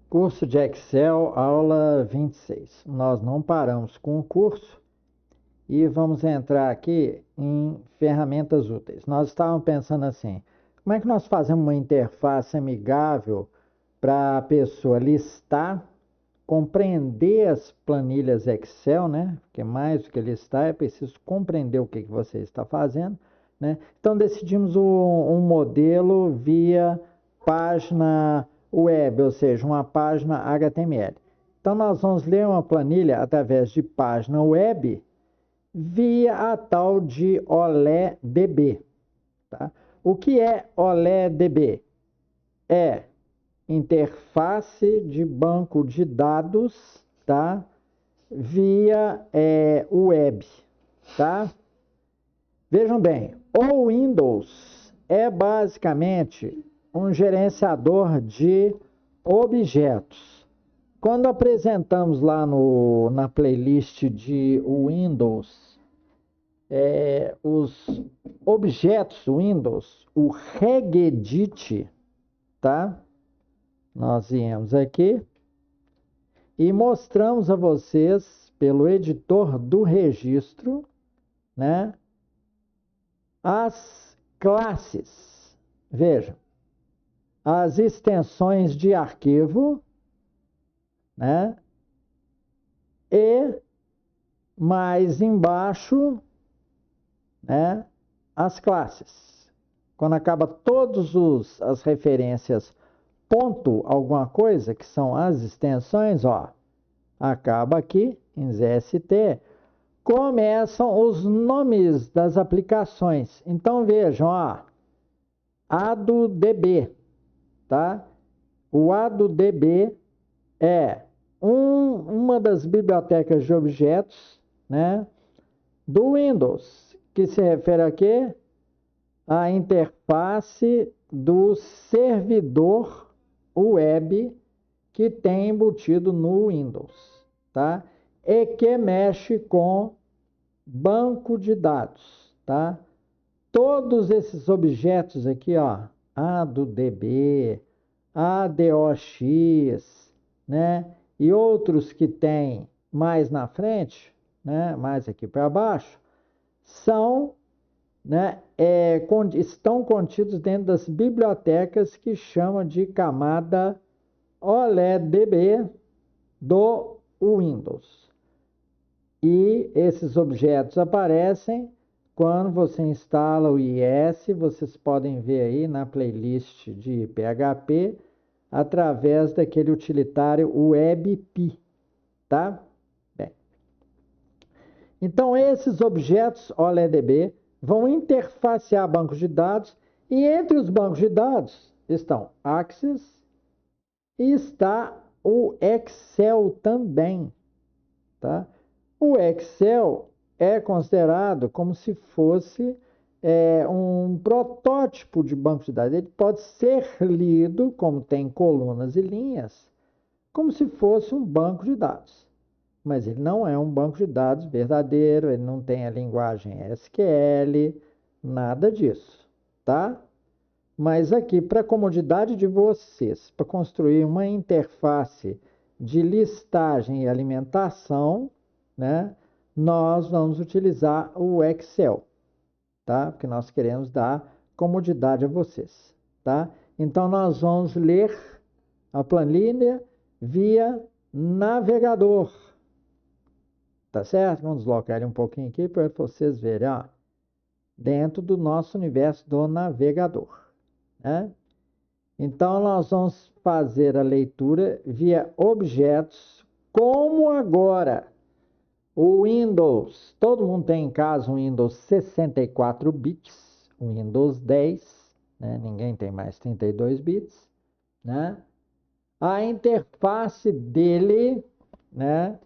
Curso de Excel, aula 26. Nós não paramos com o curso e vamos entrar aqui em ferramentas úteis. Nós estávamos pensando assim, como é que nós fazemos uma interface amigável para a pessoa listar, compreender as planilhas Excel, né? Porque mais do que listar, é preciso compreender o que você está fazendo, né? Então decidimos um modelo via página web, ou seja, uma página HTML. Então nós vamos ler uma planilha através de página web via a tal de OLEDB. Tá? O que é OLEDB? É interface de banco de dados, tá? Via web. Tá? Vejam bem, o Windows é basicamente um gerenciador de objetos. Quando apresentamos lá na playlist de Windows, os objetos Windows, o regedit, tá? Nós viemos aqui e mostramos a vocês, pelo editor do registro, né, as classes. Veja, as extensões de arquivo, né? E mais embaixo, né, as classes. Quando acaba todas as referências ponto alguma coisa, que são as extensões, ó, acaba aqui em ZST, começam os nomes das aplicações. Então vejam, ó, ADODB, tá? O ADODB é uma das bibliotecas de objetos, né, do Windows, que se refere a quê? A interface do servidor web que tem embutido no Windows, tá? E que mexe com banco de dados, tá? Todos esses objetos aqui, ó, ADODB, ADOX, né? E outros que tem mais na frente, né? Mais aqui para baixo, são, né? Estão contidos dentro das bibliotecas que chamam de camada OLEDB do Windows. E esses objetos aparecem quando você instala o IS, vocês podem ver aí na playlist de PHP, através daquele utilitário WebP, tá? Bem, então esses objetos OLEDB vão interfacear bancos de dados, e entre os bancos de dados estão Access e está o Excel também, tá? O Excel é considerado como se fosse um protótipo de banco de dados. Ele pode ser lido, como tem colunas e linhas, como se fosse um banco de dados. Mas ele não é um banco de dados verdadeiro, ele não tem a linguagem SQL, nada disso, tá? Mas aqui, para a comodidade de vocês, para construir uma interface de listagem e alimentação, né, nós vamos utilizar o Excel, tá? Porque nós queremos dar comodidade a vocês, tá? Então, nós vamos ler a planilha via navegador, tá certo? Vamos deslocar ele um pouquinho aqui para vocês verem, ó, dentro do nosso universo do navegador, né? Então, nós vamos fazer a leitura via objetos, como agora o Windows. Todo mundo tem em casa um Windows 64 bits, um Windows 10, né? Ninguém tem mais 32 bits, né? A interface dele, né?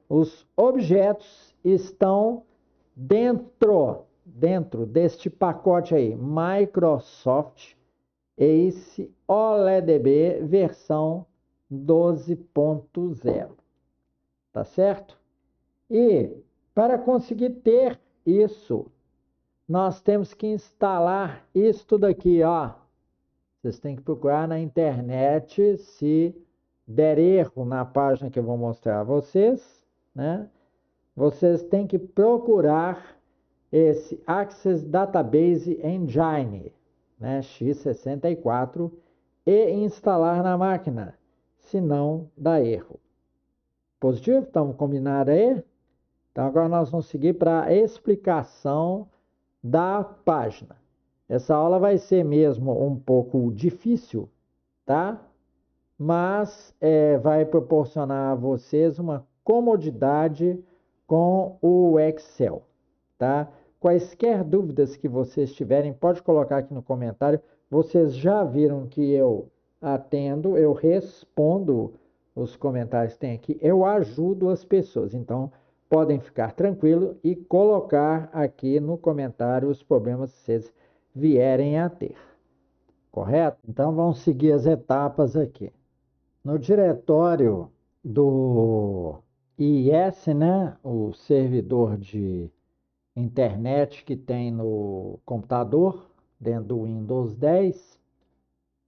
Os objetos estão dentro deste pacote aí, Microsoft Ace OLEDB versão 12.0, tá certo? E para conseguir ter isso, nós temos que instalar isso tudo aqui, ó. Vocês têm que procurar na internet se der erro na página que eu vou mostrar a vocês, né? Vocês têm que procurar esse Access Database Engine, né? x64, e instalar na máquina, senão dá erro. Positivo? Estamos combinados aí? Então agora nós vamos seguir para a explicação da página. Essa aula vai ser mesmo um pouco difícil, tá? Mas vai proporcionar a vocês uma comodidade com o Excel, tá? Quaisquer dúvidas que vocês tiverem, pode colocar aqui no comentário. Vocês já viram que eu atendo, eu respondo os comentários que tem aqui, eu ajudo as pessoas. Então, podem ficar tranquilos e colocar aqui no comentário os problemas que vocês vierem a ter. Correto? Então, vamos seguir as etapas aqui. No diretório do IIS, né, o servidor de internet que tem no computador, dentro do Windows 10,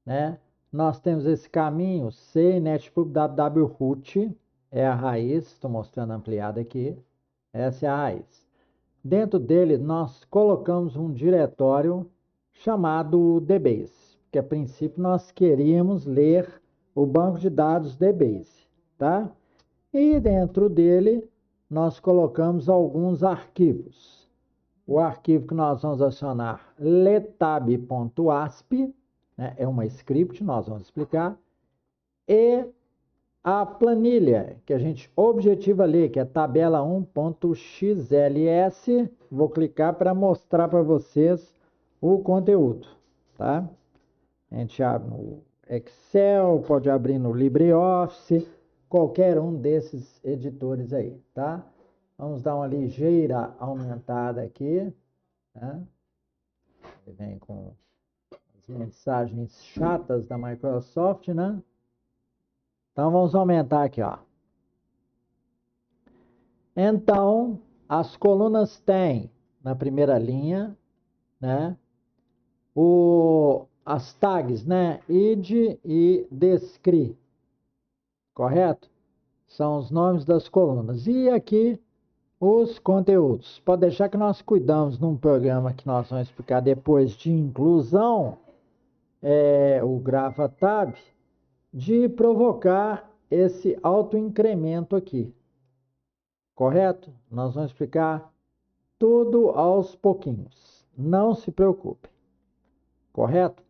né, nós temos esse caminho CNetPub www-root, é a raiz, estou mostrando ampliada aqui, essa é a raiz. Dentro dele, nós colocamos um diretório chamado DBase, que a princípio nós queríamos ler o banco de dados DBase, tá? E dentro dele, nós colocamos alguns arquivos. O arquivo que nós vamos acionar, letab.asp, né, é uma script, nós vamos explicar, e a planilha, que a gente objetiva ler, que é tabela 1.xls, vou clicar para mostrar para vocês o conteúdo, tá? A gente abre no Excel, pode abrir no LibreOffice, qualquer um desses editores aí, tá? Vamos dar uma ligeira aumentada aqui, né? Ele vem com as mensagens chatas da Microsoft, né? Então, vamos aumentar aqui, ó. Então, as colunas têm, na primeira linha, né, as tags, né, id e descri, correto? São os nomes das colunas. E aqui, os conteúdos. Pode deixar que nós cuidamos num programa que nós vamos explicar depois de inclusão, o GraphTab, de provocar esse autoincremento aqui. Correto? Nós vamos explicar tudo aos pouquinhos. Não se preocupe. Correto?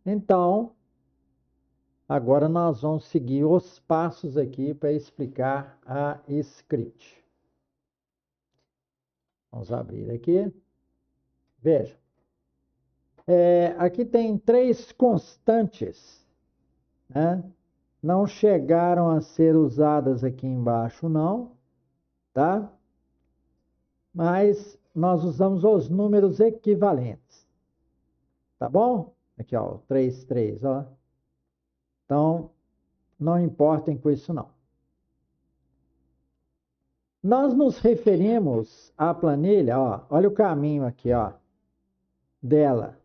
Então, agora nós vamos seguir os passos aqui para explicar a script. Vamos abrir aqui. Veja. Aqui tem 3 constantes, né? Não chegaram a ser usadas aqui embaixo, não, tá? Mas nós usamos os números equivalentes, tá bom? Aqui, ó, 3, 3, ó. Então, não importem com isso, não. Nós nos referimos à planilha, ó, olha o caminho aqui, ó, dela.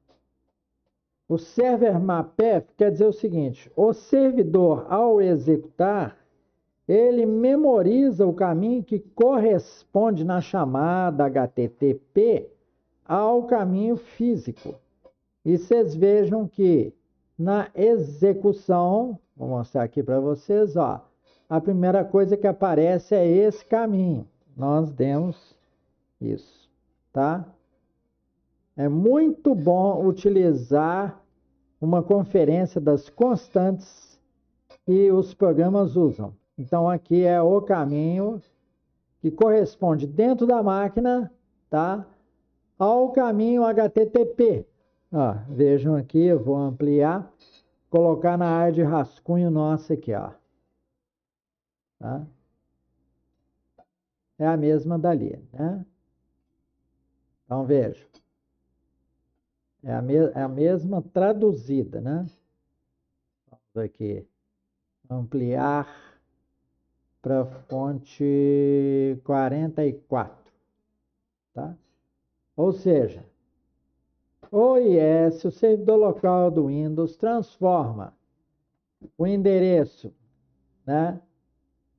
O server mapf quer dizer o seguinte, o servidor, ao executar, ele memoriza o caminho que corresponde na chamada HTTP ao caminho físico. E vocês vejam que na execução, vou mostrar aqui para vocês, ó, a primeira coisa que aparece é esse caminho. Nós demos isso, tá? É muito bom utilizar uma conferência das constantes que os programas usam. Então, aqui é o caminho que corresponde dentro da máquina, tá? Ao caminho HTTP. Ó, vejam aqui, eu vou ampliar, colocar na área de rascunho nossa aqui, ó. Tá? É a mesma dali, né? Então, veja. É a mesma traduzida, né? Vamos aqui ampliar para fonte 44, tá? Ou seja, o IIS, o servidor local do Windows, transforma o endereço, né?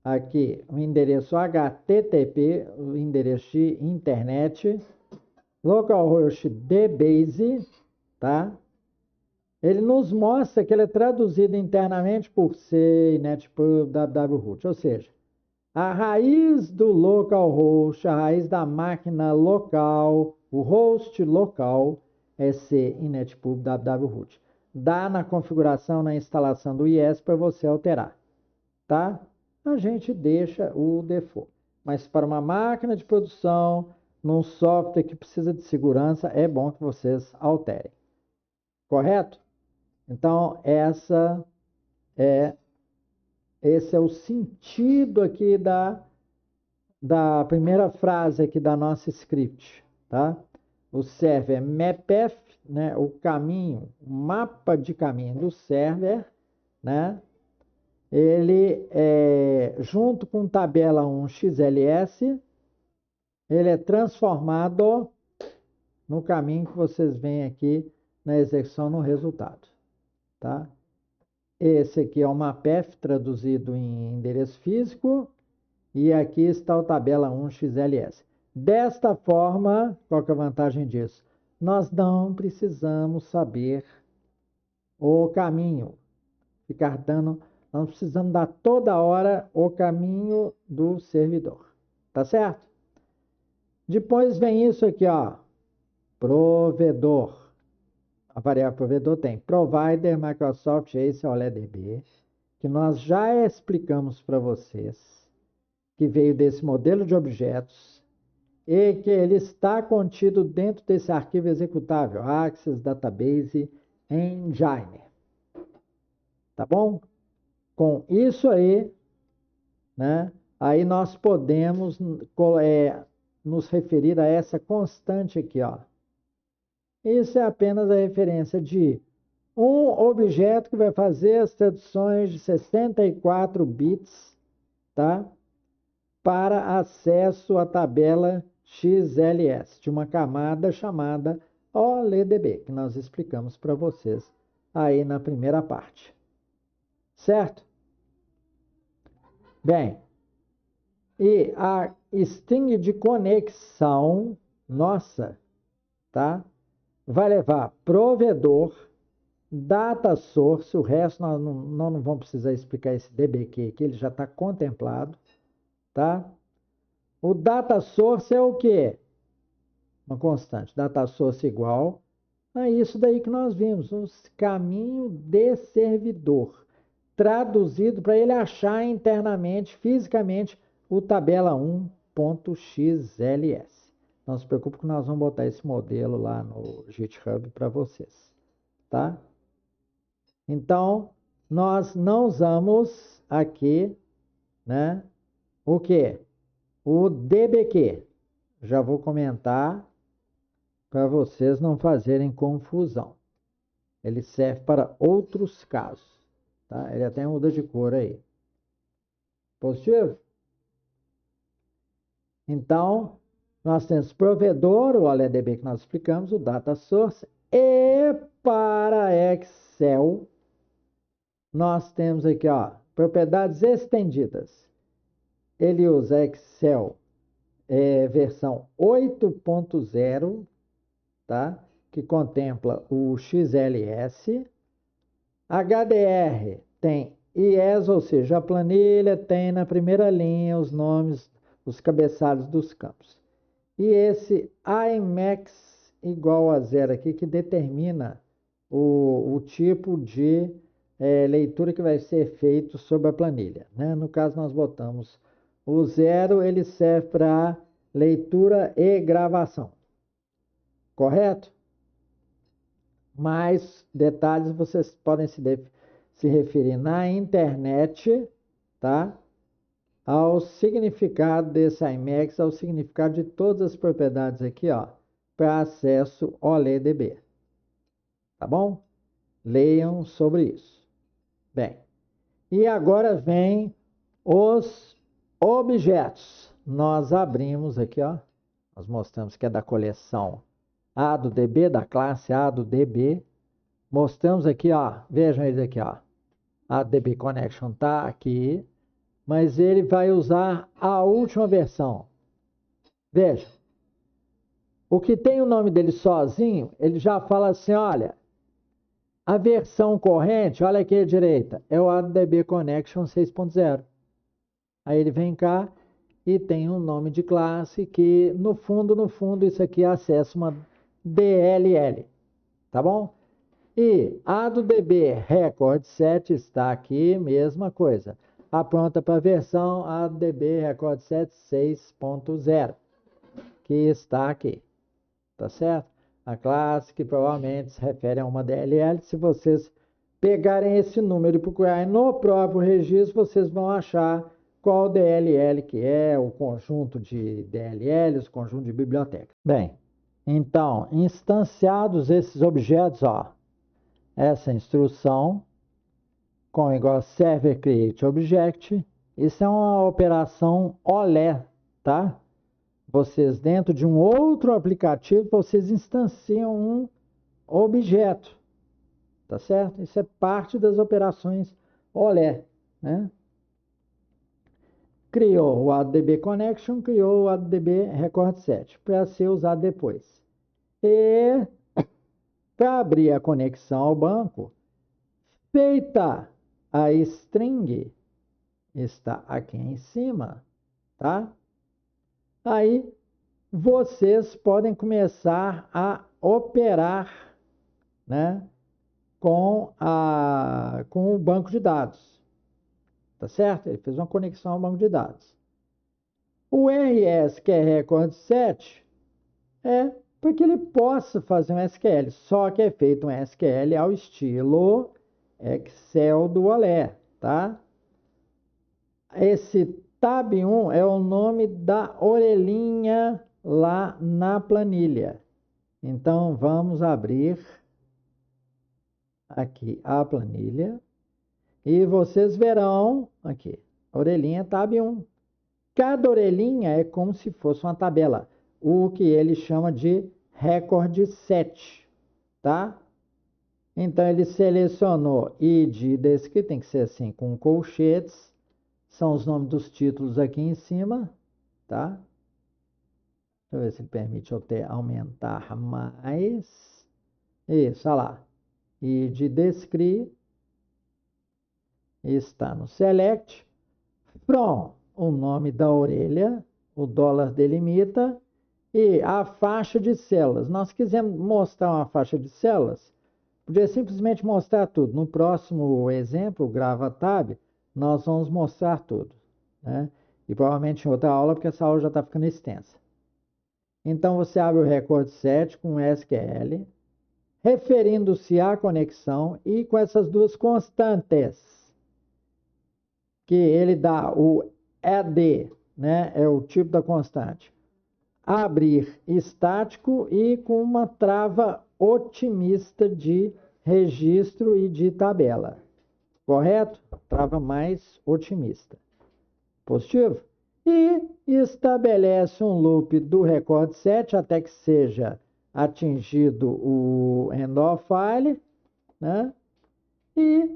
Aqui, o endereço HTTP, o endereço de internet, localhost dbase, tá? Ele nos mostra que ele é traduzido internamente por C, netpub, www-root, ou seja, a raiz do localhost, a raiz da máquina local, o host local é C, netpub, www-root. Dá na configuração, na instalação do IS para você alterar, tá? A gente deixa o default. Mas para uma máquina de produção, num software que precisa de segurança, é bom que vocês alterem. Correto? Então, esse é o sentido aqui da primeira frase aqui da nossa script, tá? O server mapf, né, o caminho, o mapa de caminho do server, né? Ele junto com tabela 1 XLS, ele é transformado no caminho que vocês veem aqui na execução no resultado, tá? Esse aqui é o mapf traduzido em endereço físico e aqui está o tabela 1 XLS. Desta forma, qual que é a vantagem disso? Nós não precisamos saber o caminho, ficar dando, nós precisamos dar toda hora o caminho do servidor, tá certo? Depois vem isso aqui, ó, provedor. A variável provedor tem provider, Microsoft Ace, OLEDB, que nós já explicamos para vocês, que veio desse modelo de objetos e que ele está contido dentro desse arquivo executável, Access Database Engine. Tá bom? Com isso aí, né? Aí nós podemos nos referir a essa constante aqui, ó. Isso é apenas a referência de um objeto que vai fazer as traduções de 64 bits, tá? Para acesso à tabela XLS, de uma camada chamada OLEDB, que nós explicamos para vocês aí na primeira parte. Certo? Bem, e a string de conexão nossa, tá? Vai levar provedor, data source, o resto nós não vamos precisar explicar esse DBQ, que ele já está contemplado, tá? O data source é o quê? Uma constante. Data source igual a isso daí que nós vimos, um caminho de servidor, traduzido para ele achar internamente, fisicamente, o tabela 1.xls. Não se preocupe que nós vamos botar esse modelo lá no GitHub para vocês, tá? Então, nós não usamos aqui, né, o quê? O DBQ. Já vou comentar para vocês não fazerem confusão. Ele serve para outros casos, tá? Ele até muda de cor aí. Positivo? Então, nós temos provedor, o OLEDB que nós explicamos, o data source, e para Excel, nós temos aqui, ó, propriedades estendidas. Ele usa Excel versão 8.0, tá? Que contempla o XLS. HDR tem IES, ou seja, a planilha tem na primeira linha os nomes, os cabeçalhos dos campos. E esse IMAX igual a zero aqui, que determina o tipo de leitura que vai ser feito sobre a planilha, né? No caso, nós botamos o zero, ele serve para leitura e gravação. Correto? Mais detalhes vocês podem se referir na internet, tá? Ao significado desse IMAX, ao significado de todas as propriedades aqui, ó, para acesso OLEDB. Tá bom? Leiam sobre isso. Bem, e agora vem os objetos. Nós abrimos aqui, ó, nós mostramos que é da coleção A do DB, da classe A do DB. Mostramos aqui, ó, vejam eles aqui, ó. A DB Connection está aqui, mas ele vai usar a última versão. Veja, o que tem o nome dele sozinho, ele já fala assim, olha, a versão corrente, olha aqui à direita, é o ADB Connection 6.0. Aí ele vem cá e tem um nome de classe que, no fundo, isso aqui acessa uma DLL, tá bom? E a do DB Record 7 está aqui, mesma coisa. Apronta para a versão a do DB Record 7 6.0, que está aqui, tá certo? A classe que provavelmente se refere a uma DLL. Se vocês pegarem esse número e procurarem no próprio registro, vocês vão achar qual DLL que é, o conjunto de DLLs, o conjunto de bibliotecas. Bem, então, instanciados esses objetos, ó, essa instrução com igual server create object, isso é uma operação OLE, tá? Vocês dentro de um outro aplicativo, vocês instanciam um objeto, tá certo? Isso é parte das operações OLE, né? Criou o ADB Connection, criou o ADB Record 7 para ser usado depois. E para abrir a conexão ao banco, feita a string, está aqui em cima, tá? Aí vocês podem começar a operar, né, com o banco de dados, tá certo? Ele fez uma conexão ao banco de dados. O RS, que é Record 7, é porque ele possa fazer um SQL, só que é feito um SQL ao estilo Excel do Olé, tá? Esse tab 1 é o nome da orelhinha lá na planilha. Então, vamos abrir aqui a planilha e vocês verão aqui, orelhinha tab 1. Cada orelhinha é como se fosse uma tabela, o que ele chama de Record 7, tá? Então, ele selecionou id descrito, tem que ser assim, com colchetes, são os nomes dos títulos aqui em cima, tá? Deixa eu ver se ele permite eu aumentar mais. Isso, olha lá. Id descri está no select. From, o nome da orelha, o dólar delimita e a faixa de células. Nós quisemos mostrar uma faixa de células, podia simplesmente mostrar tudo. No próximo exemplo, grava tab, nós vamos mostrar tudo, né? E provavelmente em outra aula, porque essa aula já está ficando extensa. Então, você abre o Record 7 com SQL, referindo-se à conexão e com essas duas constantes, que ele dá o AD, né? É o tipo da constante. Abrir estático e com uma trava otimista de registro e de tabela. Correto? Trava mais otimista. Positivo? E estabelece um loop do Record 7 até que seja atingido o end of file, né? E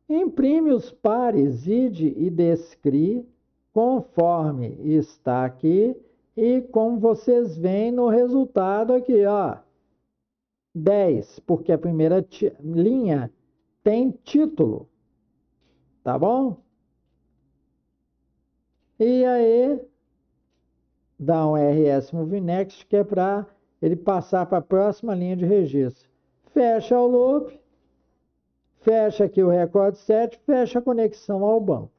imprime os pares id e descri conforme está aqui e como vocês veem no resultado aqui, ó, 10, porque a primeira linha tem título, tá bom? E aí, dá um RS Move Next, que é para ele passar para a próxima linha de registro. Fecha o loop, fecha aqui o Record 7, fecha a conexão ao banco.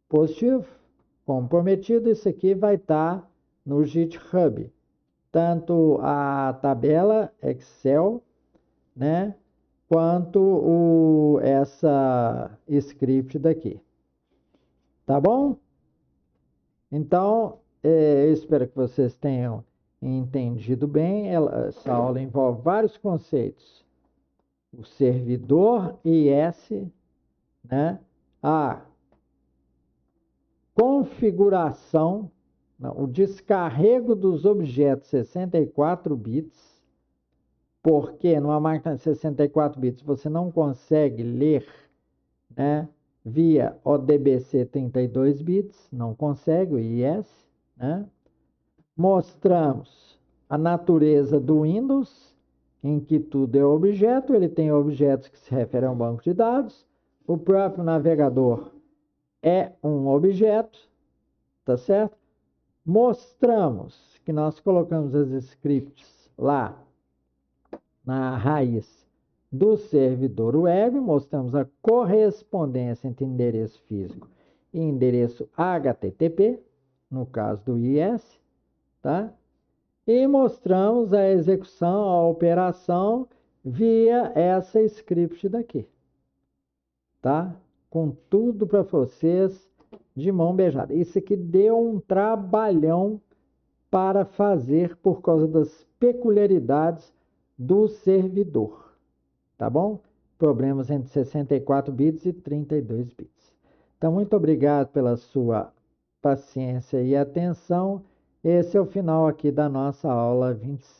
Positivo? Como prometido, isso aqui vai estar no GitHub. Tanto a tabela Excel, né, quanto essa script daqui. Tá bom? Então, eu espero que vocês tenham entendido bem. Essa aula envolve vários conceitos. O servidor IS, né? A configuração, não, o descarrego dos objetos 64 bits, porque numa máquina de 64 bits você não consegue ler, né, via ODBC 32 bits, não consegue o IIS, né? Mostramos a natureza do Windows, em que tudo é objeto, ele tem objetos que se referem a um banco de dados, o próprio navegador é um objeto, tá certo? Mostramos que nós colocamos as scripts lá na raiz do servidor web, mostramos a correspondência entre endereço físico e endereço HTTP, no caso do IIS, tá? E mostramos a execução, a operação via essa script daqui, tá? Com tudo para vocês de mão beijada. Isso aqui deu um trabalhão para fazer por causa das peculiaridades do servidor, tá bom? Problemas entre 64 bits e 32 bits. Então, muito obrigado pela sua paciência e atenção. Esse é o final aqui da nossa aula 25.